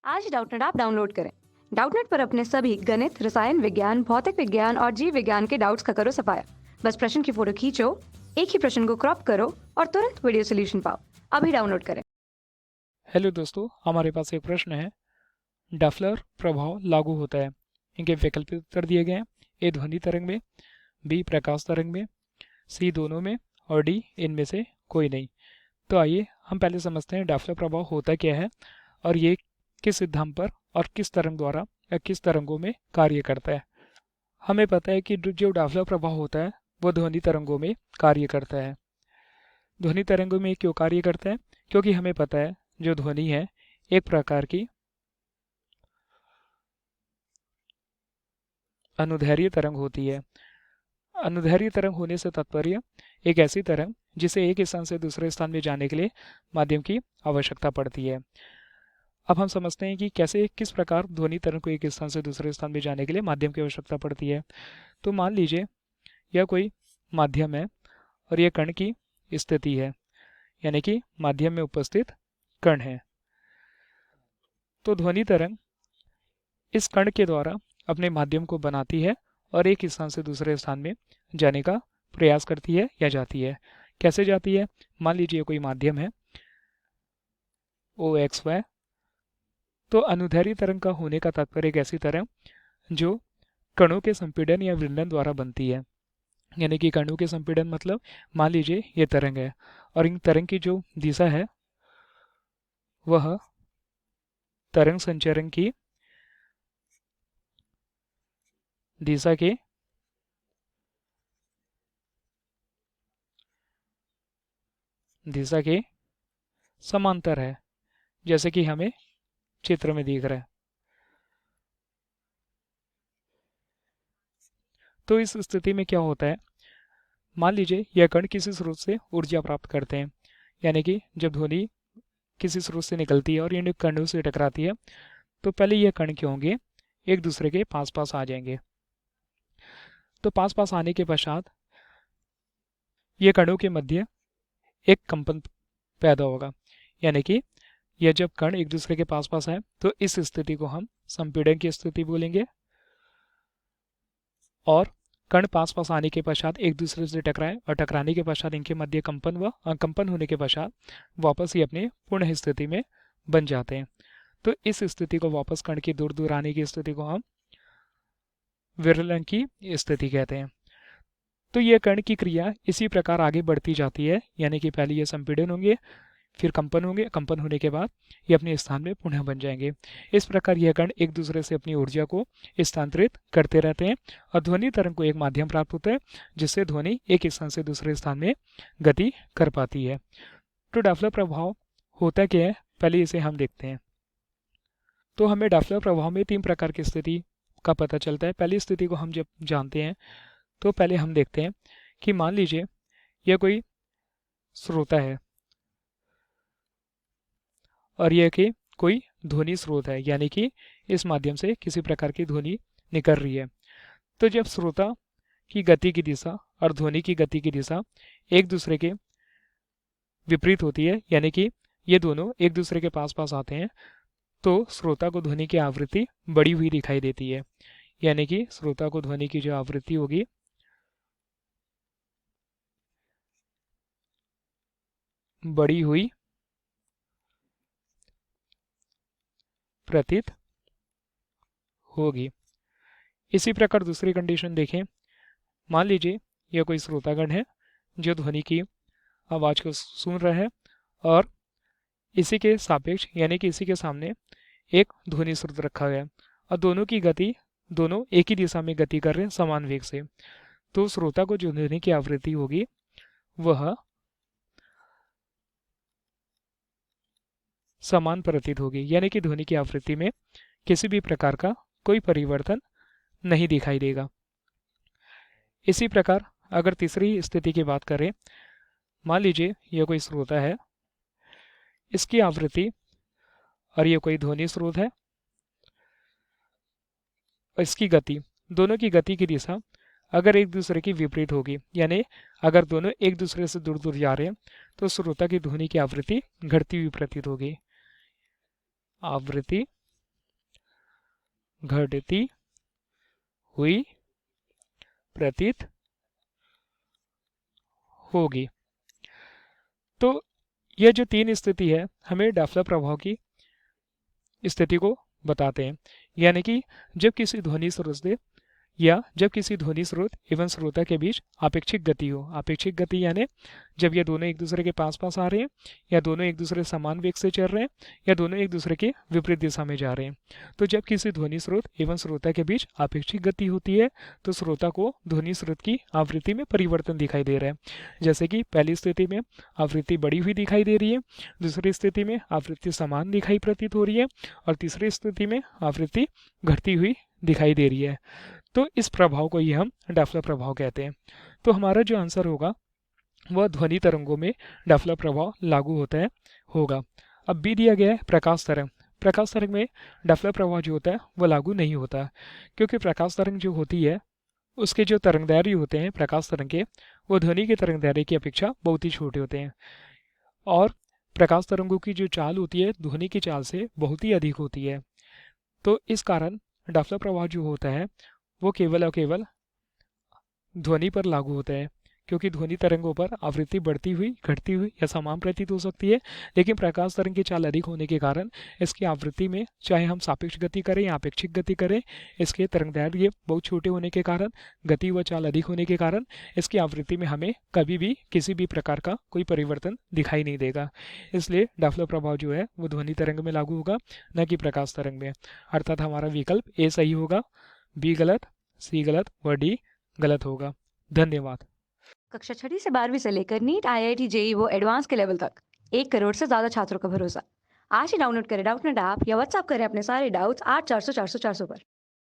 आज Doubtnut app download करें। Doubtnut पर अपने सभी गणित, रसायन विज्ञान, भौतिक विज्ञान और जीव विज्ञान के डाउट्स का करो सफाया। बस प्रश्न की फोटो खींचो, एक ही प्रश्न को क्रॉप करो और तुरंत वीडियो सोल्यूशन पाओ। अभी डाउनलोड करें। हेलो दोस्तों, हमारे पास एक प्रश्न है। डफलर प्रभाव लागू होता है। इनके वैकल्पिक उत्तर दिए गए हैं। ए ध्वनि तरंग में, बी प्रकाश तरंग में, सी दोनों में और डी इनमें से कोई नहीं। तो आइए हम पहले समझते हैं डफलर प्रभाव होता क्या है और ये किस सिद्धांत पर और किस तरंग द्वारा या किस तरंगों में कार्य करता है। हमें पता है कि जो डफलर प्रभाव होता है वो ध्वनि तरंगों में कार्य करता है। ध्वनि तरंगों में क्यों कार्य करता है? क्योंकि हमें पता है जो ध्वनि है एक प्रकार की अनुदैर्ध्य तरंग होती है। अनुदैर्ध्य तरंग होने से तात्पर्य एक ऐसी तरंग जिसे एक स्थान से दूसरे स्थान में जाने के लिए माध्यम की आवश्यकता पड़ती है। अब हम समझते हैं कि कैसे किस प्रकार ध्वनि तरंग को एक स्थान से दूसरे स्थान में जाने के लिए माध्यम की आवश्यकता पड़ती है। तो मान लीजिए यह कोई माध्यम है और यह कण की स्थिति है, यानी कि माध्यम में उपस्थित कण है। तो ध्वनि तरंग इस कण के द्वारा अपने माध्यम को बनाती है और एक स्थान से दूसरे स्थान में जाने का प्रयास करती है या जाती है। कैसे जाती है? मान लीजिए कोई माध्यम है OXY। तो अनुदैर्ध्य तरंग का होने का तात्पर्य एक ऐसी तरंग जो कणों के संपीड़न या विंडन द्वारा बनती है। यानी कि कणों के संपीड़न मतलब मान लीजिए ये तरंग है और इन तरंग की जो दिशा है वह तरंग संचरण की दिशा के समांतर है, जैसे कि हमें चित्र में दिख रहा है। तो इस स्थिति में क्या होता है? मान लीजिए यह कण किसी स्रोत से ऊर्जा प्राप्त करते हैं, यानी कि जब ध्वनि किसी स्रोत से निकलती है और इन कणों से टकराती है तो पहले यह कण क्या होंगे, एक दूसरे के पास पास आ जाएंगे। तो पास पास आने के पश्चात ये कणों के मध्य एक कंपन पैदा होगा, यानी कि यह जब कण एक दूसरे के पास पास आए तो इस स्थिति को हम संपीड़न की स्थिति बोलेंगे। और कण पास पास आने के पश्चात एक दूसरे से टकराए और टकराने के पश्चात इनके मध्य कंपन व कंपन होने के पश्चात वापस ही अपने पूर्ण स्थिति में बन जाते हैं। तो इस स्थिति को वापस कण की दूर दूर आने की स्थिति को हम विरलन की स्थिति कहते हैं। तो यह कण की क्रिया इसी प्रकार आगे बढ़ती जाती है, यानी कि पहले ये संपीड़न होंगे, फिर कंपन होंगे, कंपन होने के बाद ये अपने स्थान में पुनः बन जाएंगे। इस प्रकार यह कण एक दूसरे से अपनी ऊर्जा को स्थानांतरित करते रहते हैं और ध्वनि तरंग को एक माध्यम प्राप्त होता है जिससे ध्वनि एक स्थान से दूसरे स्थान में गति कर पाती है। तो डफलर प्रभाव होता क्या है, पहले इसे हम देखते हैं। तो हमें डफलर प्रभाव में 3 प्रकार की स्थिति का पता चलता है। पहली स्थिति को हम जब जानते हैं तो पहले हम देखते हैं कि मान लीजिए यह कोई श्रोता है और यह कि कोई ध्वनि स्रोत है, यानी कि इस माध्यम से किसी प्रकार की ध्वनि निकल रही है। तो जब श्रोता की गति की दिशा और ध्वनि की गति की दिशा एक दूसरे के विपरीत होती है, यानी कि ये दोनों एक दूसरे के पास पास आते हैं, तो श्रोता को ध्वनि की आवृत्ति बढ़ी हुई दिखाई देती है। यानी कि श्रोता को ध्वनि की जो आवृत्ति होगी बढ़ी हुई प्रतीत होगी। इसी प्रकार दूसरी कंडीशन देखें। मान लीजिए यह कोई श्रोतागण है जो ध्वनि की आवाज़ को सुन रहा है और इसी के सापेक्ष यानी कि इसी के सामने एक ध्वनि स्रोत रखा गया है और दोनों एक ही दिशा में गति कर रहे हैं समान वेग से। तो श्रोता को जो ध्वनि की आवृत्ति होगी वह समान प्रतीत होगी, यानी कि ध्वनि की आवृत्ति में किसी भी प्रकार का कोई परिवर्तन नहीं दिखाई देगा। इसी प्रकार अगर तीसरी स्थिति की बात करें, मान लीजिए यह कोई श्रोता है, इसकी आवृत्ति और यह कोई ध्वनि स्रोत है, इसकी गति, दोनों की गति की दिशा अगर एक दूसरे की विपरीत होगी, यानी अगर दोनों एक दूसरे से दूर दूर जा रहे हैं तो श्रोता की ध्वनि की आवृत्ति घटती हुई प्रतीत होगी। आवृत्ति घटती हुई प्रतीत होगी। तो ये जो तीन स्थिति है हमें डॉप्लर प्रभाव की स्थिति को बताते हैं। यानी कि जब किसी ध्वनि स्रोत से या जब किसी ध्वनि स्रोत एवं श्रोता के बीच आपेक्षिक गति हो। आपेक्षिक गति यानी जब ये दोनों एक दूसरे के पास पास आ रहे हैं, या दोनों एक दूसरे समान वेग से चल रहे हैं, या दोनों एक दूसरे के विपरीत दिशा में जा रहे हैं। तो जब किसी ध्वनि स्रोत एवं श्रोता के बीच आपेक्षिक गति होती है तो श्रोता को ध्वनि स्रोत की आवृत्ति में परिवर्तन दिखाई दे रहा है। जैसे कि पहली स्थिति में आवृत्ति बढ़ी हुई दिखाई दे रही है, दूसरी स्थिति में आवृत्ति समान दिखाई प्रतीत हो रही है, और तीसरी स्थिति में आवृत्ति घटती हुई दिखाई दे रही है। तो इस प्रभाव को ही हम डॉप्लर प्रभाव कहते हैं। तो हमारा जो आंसर होगा वह ध्वनि तरंगों में डॉप्लर प्रभाव लागू होता है होगा। अब बी दिया गया है प्रकाश तरंग। प्रकाश तरंग में डॉप्लर प्रभाव जो होता है वह लागू नहीं होता, क्योंकि प्रकाश तरंग जो होती है उसके जो तरंगदैर्घ्य होते हैं प्रकाश तरंग के, वो ध्वनि के तरंगदैर्घ्य की अपेक्षा बहुत ही छोटे होते हैं, और प्रकाश तरंगों की जो चाल होती है ध्वनि की चाल से बहुत ही अधिक होती है। तो इस कारण डॉप्लर प्रभाव जो होता है वो केवल और केवल ध्वनि पर लागू होता है, क्योंकि ध्वनि तरंगों पर आवृत्ति बढ़ती हुई घटती हुई या समान प्रतीत हो सकती है, लेकिन प्रकाश तरंग की चाल अधिक होने के कारण इसकी आवृत्ति में चाहे हम सापेक्ष गति करें या अपेक्षिक गति करें, इसके तरंगदैर्घ्य बहुत छोटे होने के कारण, गति व चाल अधिक होने के कारण इसकी आवृत्ति में हमें कभी भी किसी भी प्रकार का कोई परिवर्तन दिखाई नहीं देगा। इसलिए डॉप्लर प्रभाव जो है वो ध्वनि तरंग में लागू होगा, न कि प्रकाश तरंग में। अर्थात हमारा विकल्प ए सही होगा, बी गलत, सी गलत व डी गलत होगा। धन्यवाद। कक्षा 6वीं से 12वीं से लेकर नीट, IIT, JEE वो एडवांस के लेवल तक 1 करोड़ से ज़्यादा छात्रों का भरोसा। आज ही डाउनलोड करें डाउटनेट ऐप या व्हाट्सएप करें अपने सारे डाउट्स 8400 400 400 पर।